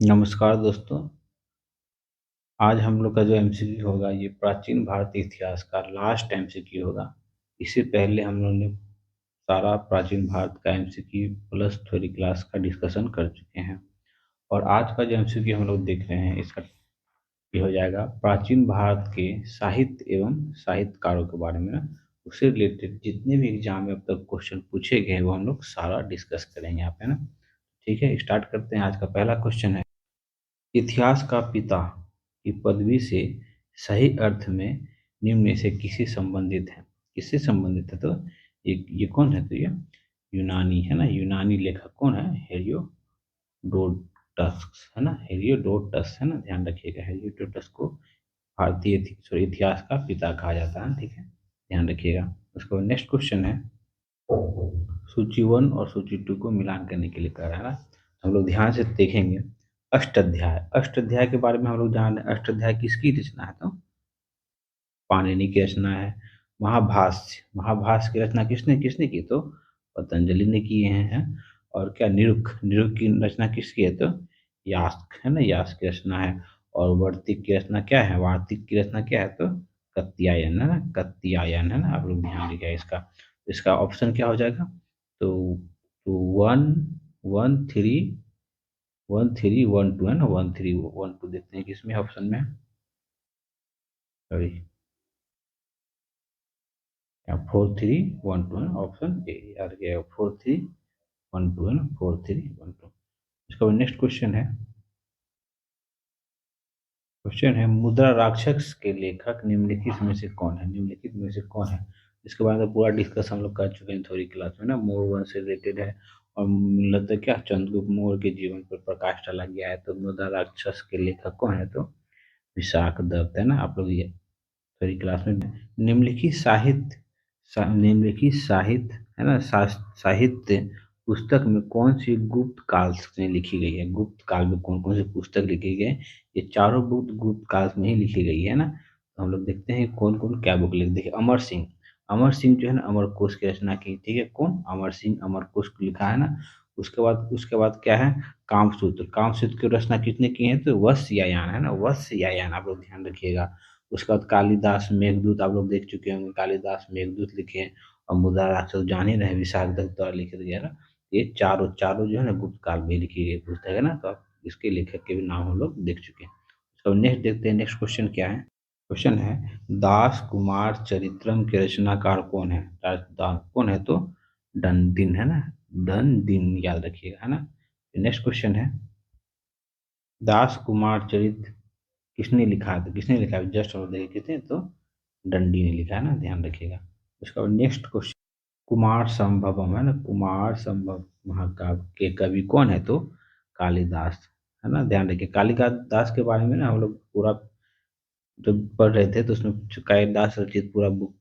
नमस्कार दोस्तों। आज हम लोग का जो एमसीक्यू होगा ये प्राचीन भारतीय इतिहास का लास्ट एमसीक्यू होगा। इससे पहले हम लोग ने सारा प्राचीन भारत का एमसीक्यू प्लस थ्योरी क्लास का डिस्कशन कर चुके हैं। और आज का जो एमसीक्यू हम लोग देख रहे हैं इसका ये हो जाएगा प्राचीन भारत के साहित्य एवं साहित्यकारों के बारे में ना। उससे रिलेटेड जितने भी एग्जाम में अब तक क्वेश्चन पूछे गए हैं वो हम लोग सारा डिस्कस करेंगे यहाँ पे ना। ठीक है, स्टार्ट करते हैं। आज का पहला क्वेश्चन है, इतिहास का पिता की पदवी से सही अर्थ में निम्न में से किससे संबंधित है? किससे संबंधित है? तो ये कौन है? तो ये यूनानी है ना। यूनानी लेखक कौन है? हेरियोडोटस है ना। हेरियोडोटस है ना, ध्यान रखिएगा। हेरियोडोटस को भारतीय इतिहास का पिता कहा जाता है। ठीक है, ध्यान रखिएगा। उसके बाद नेक्स्ट क्वेश्चन है, सूची वन और सूची टू को मिलान करने के लिए कह रहा है ना। हम लोग ध्यान से देखेंगे। अष्टाध्याय, अष्टाध्याय के बारे में हम लोग जान रहे हैं। अष्टाध्याय किसकी रचना है? तो पाणिनि की रचना है। महाभाष्य, महाभाष्य की रचना किसने किसने की? तो पतंजलि ने किए हैं। और क्या निरुक्त, निरुक्त की रचना किसकी है? तो यास्क है ना, यास्क की रचना है। और वार्तिक की रचना क्या है? वार्तिक की रचना क्या है? तो कात्यायन है ना, कात्यायन है ना। आप लोग ध्यान दीजिए इसका। इसका ऑप्शन क्या हो जाएगा? तो one, one three, one three one two है ना। वन थ्री वन टू देखते हैं किसमें ऑप्शन में। Sorry, four three one two है ना, ऑप्शन ए यार गया। फोर थ्री वन टू है ना, फोर थ्री वन टू। इसका नेक्स्ट क्वेश्चन है, क्वेश्चन है मुद्रा राक्षस के लेखक निम्नलिखित में से कौन है? निम्नलिखित में से कौन है? इसके बारे में पूरा डिस्कस हम लोग कर चुके हैं थोड़ी क्लास में ना। मोर वंश से रिलेटेड है। और मूलतः क्या चंद्रगुप्त मौर्य के जीवन पर प्रकाश डाला गया है। तो मुद्रा राक्षस के लेखक कौन है? तो विशाख दत्त है ना। आप लोग ये थोड़ी क्लास में निम्नलिखित साहित्य, निम्नलिखित साहित्य है ना, साहित्य पुस्तक में कौन सी गुप्त काल में लिखी गई है? गुप्त काल में कौन कौन सी पुस्तक लिखी गई है? ये चारों बुक गुप्त काल में ही लिखी गई है ना। तो हम लोग देखते हैं कौन कौन क्या बुक लिख। देखिए, अमर सिंह, अमर सिंह जो है ना अमरकोश की रचना की। ठीक है, कौन? अमर सिंह अमरकोश को लिखा है ना। उसके बाद क्या है? कामसूत्र, कामसूत्र की रचना किसने की है? तो वत्स्यायन है ना, वत्स्यायन। आप लोग ध्यान रखिएगा। उसके बाद कालिदास मेघदूत, आप लोग देख चुके होंगे। कालिदास मेघदूत लिखे हैं। और मुद्रा राक्षस जान ही रहे, विशाख दत्त द्वारा लिखे गए ना। ये चारों चारों जो है ना गुप्त काल में लिखी गई पुस्तक है ना। तो आप इसके लेखक के भी नाम हम लोग देख चुके हैं। तो नेक्स्ट देखते हैं, नेक्स्ट क्वेश्चन क्या है। क्वेश्चन है, दास कुमार चरित्रम के रचनाकार कौन है? कौन है? तो डनदिन है ना, डनदिन याद रखिएगा है ना। नेक्स्ट क्वेश्चन है, दास कुमार चरित्र किसने लिखा है? तो किसने लिखा है? जस्ट और देखिए किसने, तो डंडी ने लिखा है ना, ध्यान रखिएगा। उसका नेक्स्ट क्वेश्चन, कुमार संभवम है ना, कुमार संभव महाकाव्य के कवि कौन है? तो कालिदास है ना, ध्यान रखिए। कालिदास के बारे में ना हम लोग पूरा जब पढ़ रहे थे तो उसमें कालिदास रचित पूरा बुक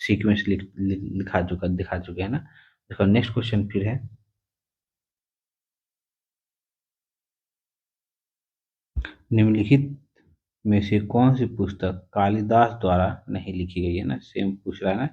सीक्वेंस लिखा चुका दिखा चुके हैं ना। उसका नेक्स्ट क्वेश्चन फिर है, निम्नलिखित में से कौन सी पुस्तक कालिदास द्वारा नहीं लिखी गई है ना। सेम पूछ रहा है ना।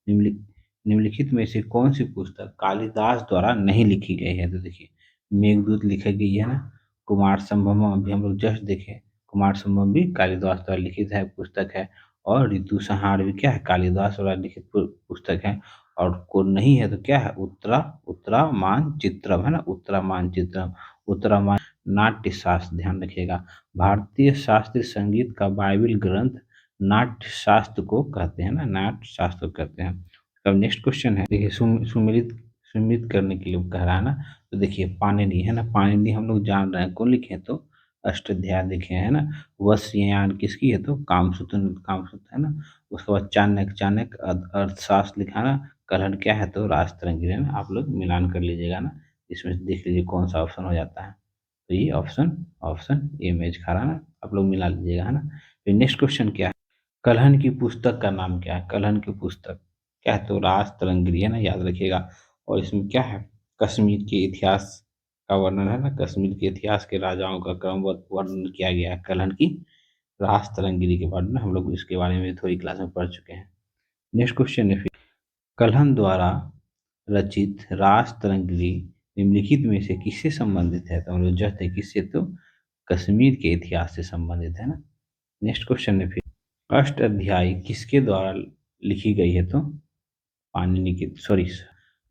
निम्नलिखित में से कौन सी पुस्तक कालिदास द्वारा नहीं लिखी गई है? तो देखिए, मेघदूत लिखी गई है ना। कुमार संभवम अभी हम लोग जस्ट देखे, कुमार संभवम भी कालिदास द्वारा लिखित है पुस्तक है। और ऋतु संहार भी क्या है? कालिदास द्वारा लिखित पुस्तक है। और को नहीं है तो क्या है? उत्तरा, उत्तरा मानचित्रम है ना, उत्तरा मानचित्रम। उत्तरा नाट्य शास्त्र, ध्यान रखिएगा। भारतीय शास्त्रीय संगीत का बाइबल ग्रंथ नाट्य शास्त्र को कहते हैं ना, नाट्य शास्त्र को कहते हैं। अब नेक्स्ट क्वेश्चन है, देखिए सुमिलित, सुमिलित करने के लिए कह रहा है ना। तो देखिए पाणिनि है ना, पाणिनि हम लोग जान रहे हैं कौन लिखे हैं? तो अष्टाध्याय लिखे हैं ना। वत्स्यायन किसकी है? तो कामसूत्र, कामसूत्र है ना। उसके बाद चाणक्य, चाणक्य अर्थशास्त्र लिखा है ना। कलहन क्या है? तो राजतरंगी है ना। आप लोग मिलान कर लीजिएगा ना, इसमें से देख लीजिए कौन सा ऑप्शन हो जाता है। तो ये ऑप्शन, ऑप्शन ए मैच खा रहा है ना। आप लोग मिला लीजिएगा है ना। फिर नेक्स्ट क्वेश्चन क्या है, कलहन की पुस्तक का नाम क्या है? कलहन की पुस्तक क्या है? तो राज तरंगिरी है ना, याद रखिएगा। और इसमें क्या है? कश्मीर के इतिहास का वर्णन है ना। कश्मीर के इतिहास के राजाओं का क्रमबद्ध वर्णन किया गया है कलहन की राज तरंगिरी के बारे में। हम लोग इसके बारे में थोड़ी क्लास में पढ़ चुके हैं। नेक्स्ट क्वेश्चन है फिर, कलहन द्वारा रचित रास तरंगिणी निम्नलिखित में से किससे संबंधित है? तो हम लोग जस्ट है किससे? तो कश्मीर के इतिहास से संबंधित है ना। नेक्स्ट क्वेश्चन है फिर, अष्ट अध्यायी किसके द्वारा लिखी गई है? तो पाणिनि की, सॉरी।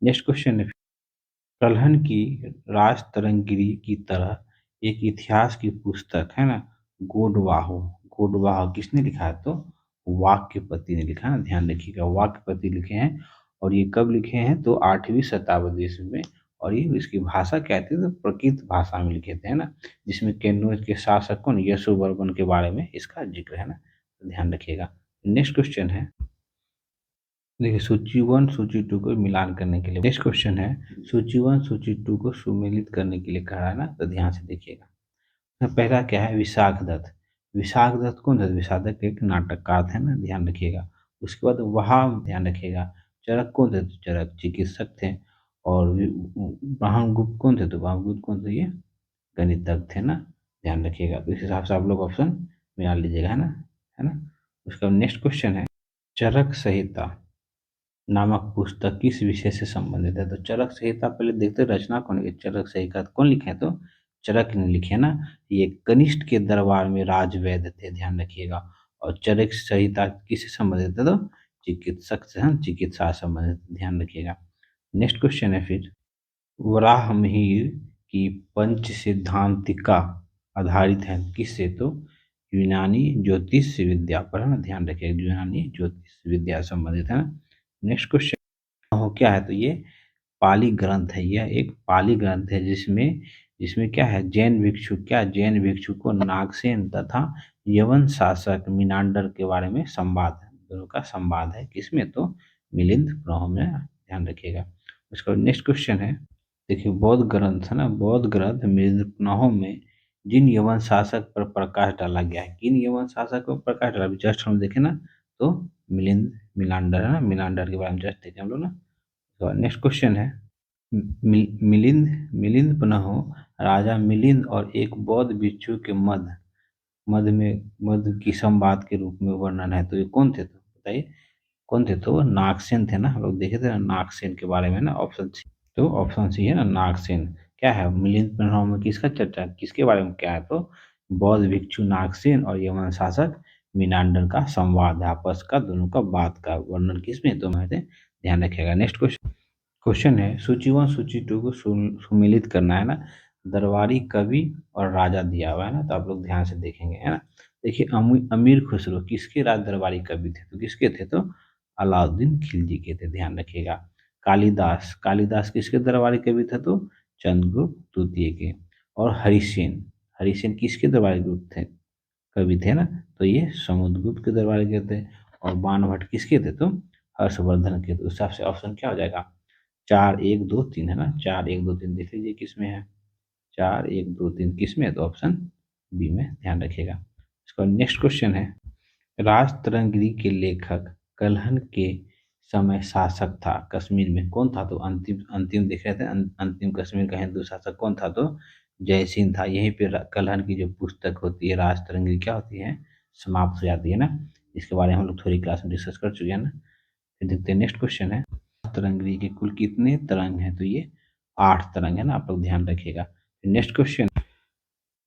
नेक्स्ट क्वेश्चन है, कल्हन की राज तरंगिरी की तरह एक इतिहास की पुस्तक है ना, गोडवाहो। गोडवाहो किसने लिखा है? तो वाक्यपति ने लिखा है ना, ध्यान रखिएगा, वाक्यपति लिखे हैं। और ये कब लिखे हैं? तो 8वीं शताब्दी ईस्वी में। और ये इसकी भाषा क्या थी? तो प्रकृत भाषा में लिखे थे, है ना, जिसमें कन्नौज के शासक कौन, यशोवर्मन के बारे में इसका जिक्र है ना, तो ध्यान रखिएगा। नेक्स्ट क्वेश्चन है, देखिए, सूची वन सूची टू को मिलान करने के लिए नेक्स्ट क्वेश्चन है, सूची वन सूची टू को सुमेलित करने के लिए कहा है ना, तो ध्यान से देखिएगा। तो पहला क्या है? विशाख दत्त। विशाख दत्त कौन था? विशाख दत्त एक नाटककार थे ना, ध्यान रखिएगा। उसके बाद वहाँ ध्यान रखिएगा, चरक कौन थे? तो चरक चिकित्सक थे। और ब्रह्मगुप्त कौन थे? तो ब्रह्मगुप्त कौन थे? ये गणितज्ञ थे ना, ध्यान रखिएगा। तो इस हिसाब से आप लोग ऑप्शन मिला लीजिएगा, है ना, है ना। उसका नेक्स्ट क्वेश्चन है, चरक संहिता नामक पुस्तक किस विषय से संबंधित है? तो चरक संहिता पहले देखते हैं, रचना कौन है? चरक संहिता कौन लिखे हैं? तो चरक ने लिखे ना। ये कनिष्ठ के दरबार में राजवैद्य थे, ध्यान रखिएगा। और चरक संहिता किससे संबंधित है? तो चिकित्सक से, हम चिकित्सा से संबंधित, ध्यान रखिएगा। नेक्स्ट क्वेश्चन है फिर, वराहमिहिर की पंच सिद्धांतिका आधारित है किससे? तो यूनानी ज्योतिष विद्या पर, है ना, ध्यान रखिएगा, यूनानी ज्योतिष विद्या से संबंधित है ना। नेक्स्ट क्वेश्चन हो क्या है? तो ये पाली ग्रंथ है, यह एक पाली ग्रंथ है, जिसमें जिसमें क्या है? जैन भिक्षु, क्या जैन भिक्षु को नागसेन तथा यवन शासक मिनांडर के बारे में संवाद है, दोनों का संवाद है, किसमें? तो मिलिंद प्रणव में, ध्यान रखिएगा। उसका नेक्स्ट क्वेश्चन है, देखिए, बौद्ध ग्रंथ है ना, बौद्ध ग्रंथ मिलिंद प्रणव में जिन यवन शासक पर प्रकाश डाला गया है, किन यवन शासक पर प्रकाश डाला? जस्ट हम देखें ना, तो मिलिंद मिलांडर है ना, मिलांडर के बारे में जस्ट देखें हम लोग ना। तो नेक्स्ट क्वेश्चन है, मिलिंद मिलिंद पुनः राजा मिलिंद और एक बौद्ध भिक्षु के मध्य की संवाद के रूप में वर्णन है, तो ये कौन थे? तो बताइए कौन थे? तो वो नागसेन थे ना, हम लोग देखे थे ना नागसेन के बारे में ना, ऑप्शन सी। तो ऑप्शन सी है ना, नागसेन। क्या है? मिलिंद प्रणव में किसका चर्चा, किसके बारे में क्या है? तो बौद्ध भिक्षु नागसेन और यवन शासक मिनांडर का संवाद है, आपस का, दोनों का बात का वर्णन किसमें? तो मैं ध्यान रखिएगा। नेक्स्ट क्वेश्चन है, सूची वन सूची टू को सुमेलित करना है ना, दरबारी कवि और राजा दिया हुआ है ना, तो आप लोग ध्यान से देखेंगे, है ना। देखिए, अमीर खुसरो किसके राज दरबारी कवि थे? तो किसके थे? तो अलाउद्दीन खिलजी के थे, ध्यान रखिएगा। कालिदास, कालिदास किसके दरबारी कवि थे? तो चंद्रगुप्त द्वितीय के। और हरिसेन, हरिसेन किसके दरबारी थे, कवि थे ना? तो ये समुद्रगुप्त के दरबारी के थे। और बाणभट्ट किसके थे? तो हर्षवर्धन के। तो उस हिसाब से ऑप्शन क्या हो जाएगा? 4 1 2 3, है ना, 4 1 2 3 देख लीजिए किसमें है, 4 1 2 3 किसमें है? तो ऑप्शन बी में, ध्यान रखिएगा। इसका नेक्स्ट क्वेश्चन है, राजतरंगिणी के लेखक कल्हण के समय शासक था कश्मीर में कौन था? तो अंतिम अंतिम देख रहे थे, अंतिम कश्मीर का हिंदू शासक कौन था? तो जयसिंह था। यहीं पे कल्हण की जो पुस्तक होती है राजतरंगिणी, क्या होती है? समाप्त हो जाती है ना। इसके बारे में हम लोग थोड़ी क्लास में डिस्कस कर चुके हैं ना। फिर देखते हैं, नेक्स्ट क्वेश्चन है, तरंगिणी के कुल कितने तरंग हैं? तो ये 8 तरंग है ना, आप लोग ध्यान रखिएगा। नेक्स्ट क्वेश्चन,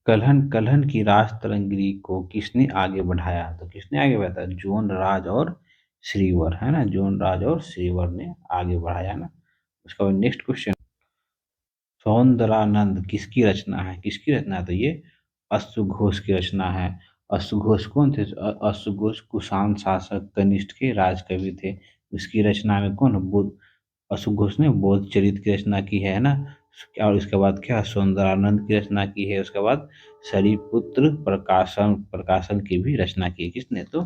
कल्हण कल्हण की राज तरंगिणी को किसने आगे बढ़ाया? तो किसने आगे बढ़ाया? जोन राज और श्रीवर, है ना, जोन राज और श्रीवर ने आगे बढ़ाया ना। उसका बाद नेक्स्ट क्वेश्चन, सौंदरानंद किसकी रचना है? किसकी रचना है? तो ये अश्वघोष की रचना है। अश्वघोष कौन थे? अश्वघोष कुषाण शासक कनिष्ठ के राजकवि थे। उसकी रचना में कौन? बुद्ध, अश्वघोष ने बोध चरित की रचना की है ना। और इसके बाद क्या? सौंदरानंद की रचना की है। उसके बाद सरिपुत्र प्रकाशन प्रकाशन की भी रचना की है। किसने? तो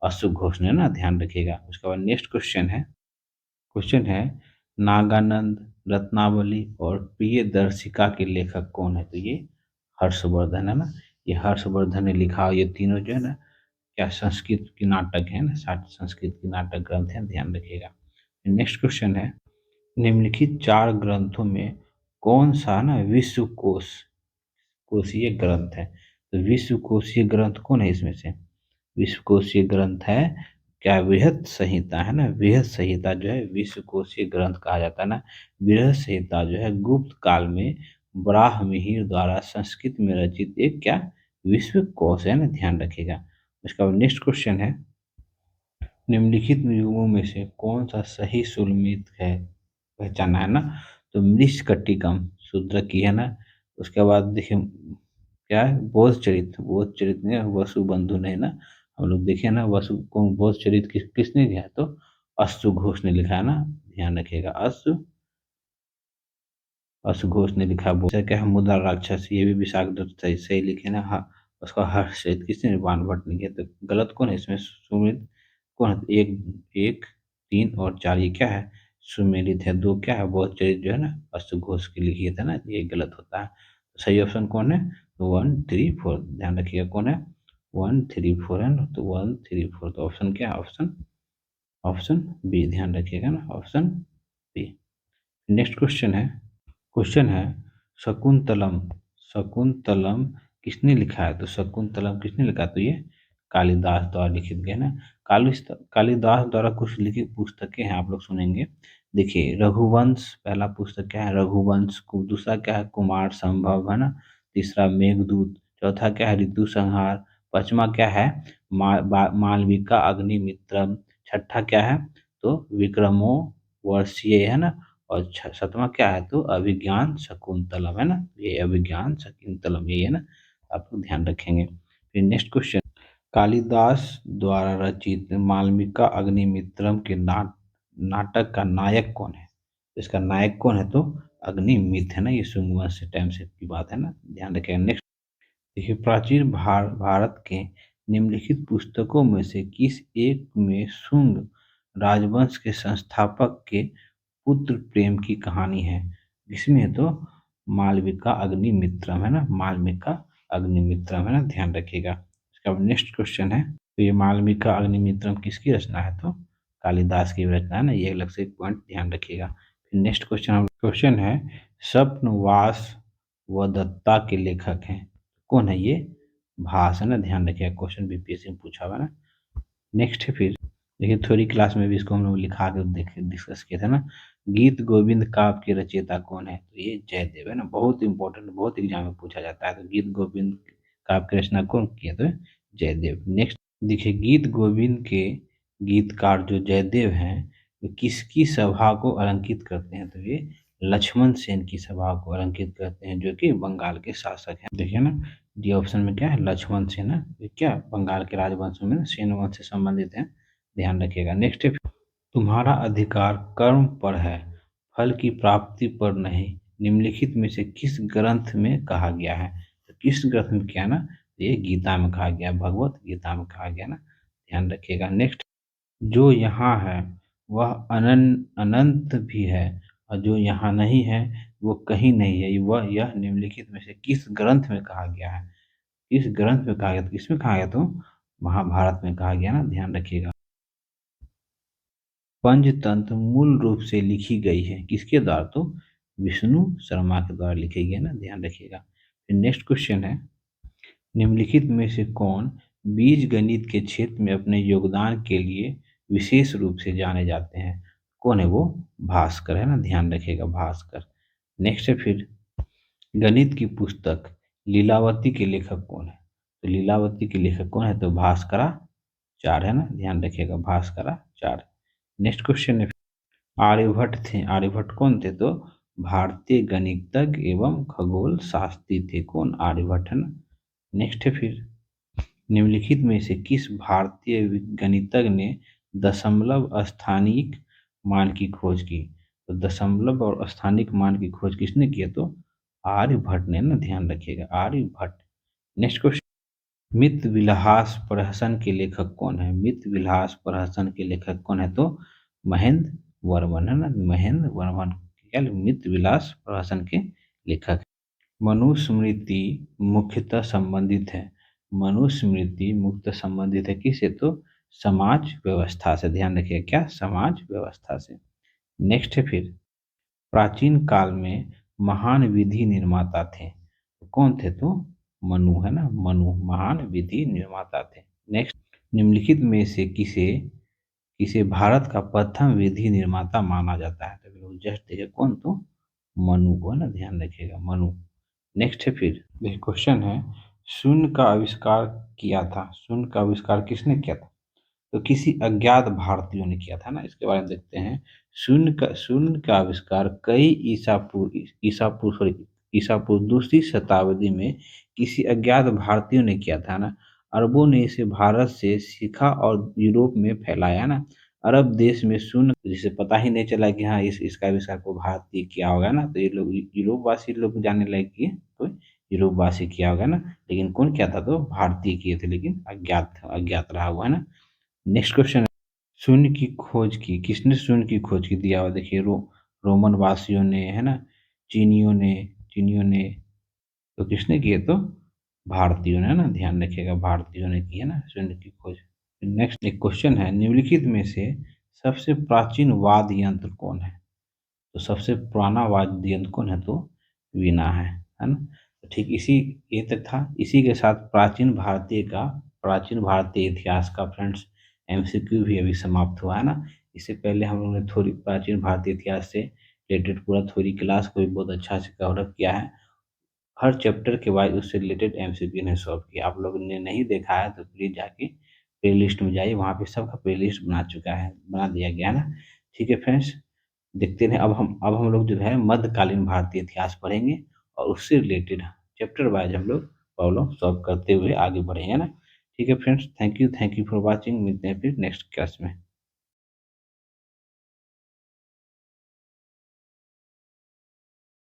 अश्वघोष ने ना, ध्यान रखिएगा। उसके बाद नेक्स्ट क्वेश्चन है, नागानंद, रत्नावली और प्रियदर्शिका के लेखक कौन है? तो ये हर्षवर्धन है ना। ये हर्षवर्धन ने लिखा, ये तीनों जो है ना, क्या संस्कृत की नाटक है ना, संस्कृत की नाटक ग्रंथ है, ध्यान रखिएगा। नेक्स्ट क्वेश्चन है, निम्नलिखित 4 ग्रंथों में कौन सा ना विश्व कोशीय ग्रंथ है? तो विश्व कोशीय ग्रंथ कौन है इसमें से? विश्व कोशीय ग्रंथ है क्या? बृहत संहिता, है ना। बृहत संहिता जो है विश्व कोशीय ग्रंथ कहा जाता है ना। बृहत संहिता जो है गुप्त काल में ब्राह्ममिहिर द्वारा संस्कृत में रचित एक क्या विश्वकोश है ना, ध्यान रखिएगा। उसका नेक्स्ट क्वेश्चन है, निम्नलिखित युगों में से कौन सा सही सूलमेत है, पहचाना है ना। तो मृच्छकटिकम शूद्र की है ना। उसके बाद देखिए क्या है, बोधचरित ने वसुबंधु ने ना, हम लोग देखे ना वसु को बोधचरित किसने लिखा है, तो अश्रु घोष ने लिखा है ना, ध्यान रखिएगा। अश्रु घोष ने लिखा। बोल क्या है, मुद्रा राक्षस, ये भी विशाख दत्त सही सही लिखे ना। हाँ, उसका हर्षित किसने, बाणभट्ट ने किया। तो गलत कौन है इसमें, सुमित कौन है, एक एक 3 और 4 ये क्या है, सुमेलित है। 2 क्या है, बोधचरित जो है ना अश्रु घोष की लिखी था ना, ये गलत होता है। तो सही ऑप्शन कौन है, तो 1 3 4, ध्यान रखिएगा कौन है, 1 3 4 है ना। तो 1 3 4, तो ऑप्शन क्या है, ऑप्शन ऑप्शन बी, ध्यान रखिएगा ना, ऑप्शन बी। नेक्स्ट क्वेश्चन है शकुंतलम। शकुंतलम किसने लिखा है, तो शकुंतलम किसने लिखा, तो ये कालिदास द्वारा लिखित गया ना। कालिदास द्वारा कुछ लिखित पुस्तकें हैं, आप लोग सुनेंगे। देखिए रघुवंश पहला पुस्तक क्या है, रघुवंश को। दूसरा क्या है, कुमार संभव है ना। तीसरा मेघदूत। चौथा क्या है, ऋतु संहार। पांचवा क्या है, मालविका अग्निमित्रम। छठा क्या है, तो विक्रमो वर्षीय है ना। और 7वां क्या है, तो अभिज्ञान शकुंतलम है ना। ये अभिज्ञान शकुंतलम ये है ना, आप लोग ध्यान रखेंगे। फिर नेक्स्ट क्वेश्चन, कालिदास द्वारा रचित मालविका अग्निमित्रम के नाटक का नायक कौन है। इसका नायक कौन है, तो अग्निमित्र है ना। ये शुंगवंश से टाइम से की बात है ना, ध्यान रखेंगे। नेक्स्ट देखिए, प्राचीन भारत के निम्नलिखित पुस्तकों में से किस एक में शुंग राजवंश के संस्थापक के पुत्र प्रेम की कहानी है। इसमें है तो मालविका अग्निमित्रम है ना, मालविका अग्निमित्रम है ना, ध्यान रखिएगा। इसका नेक्स्ट क्वेश्चन है, तो ये मालविका अग्निमित्रम किसकी रचना है, तो कालिदास की रचना है ना, ये अलग से एक पॉइंट ध्यान रखिएगा। फिर नेक्स्ट क्वेश्चन है, स्वप्नवास व दत्ता के लेखक हैं, कौन है ये, भास है ना, ध्यान रखिएगा। क्वेश्चन बीपीएससी में पूछा हुआ है ना। नेक्स्ट है फिर, देखिए थ्योरी क्लास में भी इसको हम लोग लिखा के देखे डिस्कस किए थे ना। गीत गोविंद काव्य के रचयिता कौन है, तो ये जयदेव है ना, बहुत इंपॉर्टेंट, बहुत एग्जाम में पूछा जाता है। तो गीत गोविंद काव्य की रचना कौन किया, तो जयदेव। नेक्स्ट देखिए, गीत गोविंद के गीतकार जो जयदेव हैं, वो किसकी सभा को अलंकित करते हैं, तो ये लक्ष्मण सेन की सभा को अलंकित करते हैं, जो कि बंगाल के शासक हैं। देखिए ना, डी ऑप्शन में क्या है, लक्ष्मण सेन है। ये क्या बंगाल के राजवंश में ना, सेन वंश से संबंधित है, ध्यान रखिएगा। नेक्स्ट है, तुम्हारा अधिकार कर्म पर है, फल की प्राप्ति पर नहीं, निम्नलिखित में से किस ग्रंथ में कहा गया है। तो किस ग्रंथ में क्या ना, ये गीता में कहा गया, भगवत गीता में कहा गया ना, ध्यान रखिएगा। नेक्स्ट, जो यहाँ है वह अनंत भी है, और जो यहाँ नहीं है वो कहीं नहीं है। वह यह निम्नलिखित में से किस ग्रंथ में कहा गया है, किस ग्रंथ में कहा गया, तो किसमें कहा गया, तो महाभारत में कहा गया ना, ध्यान रखिएगा। पंचतंत्र मूल रूप से लिखी गई है किसके द्वारा, तो विष्णु शर्मा के द्वारा लिखी गई है ना, ध्यान रखिएगा। फिर नेक्स्ट क्वेश्चन है, निम्नलिखित में से कौन बीज गणित के क्षेत्र में अपने योगदान के लिए विशेष रूप से जाने जाते हैं, कौन है वो, भास्कर है ना, ध्यान रखिएगा, भास्कर। नेक्स्ट है फिर, गणित की पुस्तक लीलावती के लेखक कौन है, तो लीलावती के लेखक कौन है, तो भास्कराचार्य है ना, ध्यान रखिएगा, भास्कराचार्य। नेक्स्ट क्वेश्चन है, आर्यभट्ट थे, आर्यभट्ट कौन थे, तो भारतीय गणितज्ञ एवं खगोल शास्त्री थे, कौन, आर्यभट्ट है ना। नेक्स्ट है फिर, निम्नलिखित में से किस भारतीय गणितज्ञ ने दशमलव स्थानिक मान की खोज की, तो दशमलव और स्थानिक मान की खोज किसने की है, तो आर्यभट्ट ने ना, ध्यान रखिएगा, आर्यभट्ट। नेक्स्ट क्वेश्चन, मित विलास प्रहसन के लेखक कौन है, मित विलास प्रहसन के लेखक कौन है, तो महेंद्र वर्मन है ना, महेंद्र वर्मन क्या मित विलास प्रहसन के लेखक। मनुस्मृति मुख्यतः संबंधित है, मनुस्मृति मुख्यतः संबंधित है किससे, तो समाज व्यवस्था से, ध्यान रखिए क्या, समाज व्यवस्था से। नेक्स्ट है फिर, प्राचीन काल में महान विधि निर्माता थे, तो कौन थे, तो मनु है ना, मनु महान विधि निर्माता थे। नेक्स्ट, निम्नलिखित में से किसे किसे भारत का प्रथम विधि निर्माता माना जाता है, तो जस्ट देखिए कौन, तो मनु को, है ना, ध्यान रखिएगा, मनु। नेक्स्ट है, फिर देखिए क्वेश्चन है, शून्य का आविष्कार किया था, शून्य का आविष्कार किसने किया था? तो किसी अज्ञात भारतीयों ने किया था ना, इसके बारे में देखते हैं। शून्य का आविष्कार कई ईसा पूर्व सॉरी ईसा पूर्व दूसरी शताब्दी में किसी अज्ञात भारतीयों ने किया था ना। अरबों ने इसे भारत से सीखा और यूरोप में फैलाया ना। अरब देश में शून्य जिसे पता ही नहीं चला कि हाँ इसका आविष्कार को भारतीय किया होगा ना, तो ये लोग यूरोप वासी लोग जानने लगे कि तो यूरोप वासी किया होगा ना। लेकिन कौन किया था? तो भारतीय किए थे, लेकिन अज्ञात रहा हुआ है ना। नेक्स्ट क्वेश्चन है, शून्य की खोज की किसने? शून्य की खोज की दिया हुआ देखिए, रोमन वासियों ने, है ना, चीनियों ने तो किसने किए? तो भारतीयों ने, है ना, ध्यान रखिएगा, भारतीयों ने की है ना शून्य की खोज। नेक्स्ट एक क्वेश्चन है, निम्नलिखित में से सबसे प्राचीन वाद्य यंत्र कौन है? तो सबसे पुराना वाद्य यंत्र कौन है? तो वीणा है ना। तो ठीक इसी ये तक था। इसी के साथ प्राचीन भारतीय इतिहास का फ्रेंड्स एमसीक्यू भी अभी समाप्त हुआ है ना। इससे पहले हम लोगों ने थोड़ी प्राचीन भारतीय इतिहास से रिलेटेड पूरा थ्योरी क्लास को भी बहुत अच्छा से कवरअप किया है। हर चैप्टर के बाद उससे रिलेटेड एमसीक्यू ने सॉल्व किया। आप लोगों ने नहीं देखा है तो प्लीज़ जाके प्लेलिस्ट में जाइए, वहाँ पे सबका प्लेलिस्ट बना दिया गया है ना। ठीक है फ्रेंड्स, देखते रहें। अब हम लोग जो है मध्यकालीन भारतीय इतिहास पढ़ेंगे और उससे रिलेटेड चैप्टर वाइज हम लोग प्रॉब्लम सॉल्व करते हुए आगे बढ़ेंगे ना। ठीक है friends, thank you for watching. मिलते हैं फिर नेक्स्ट क्लास में।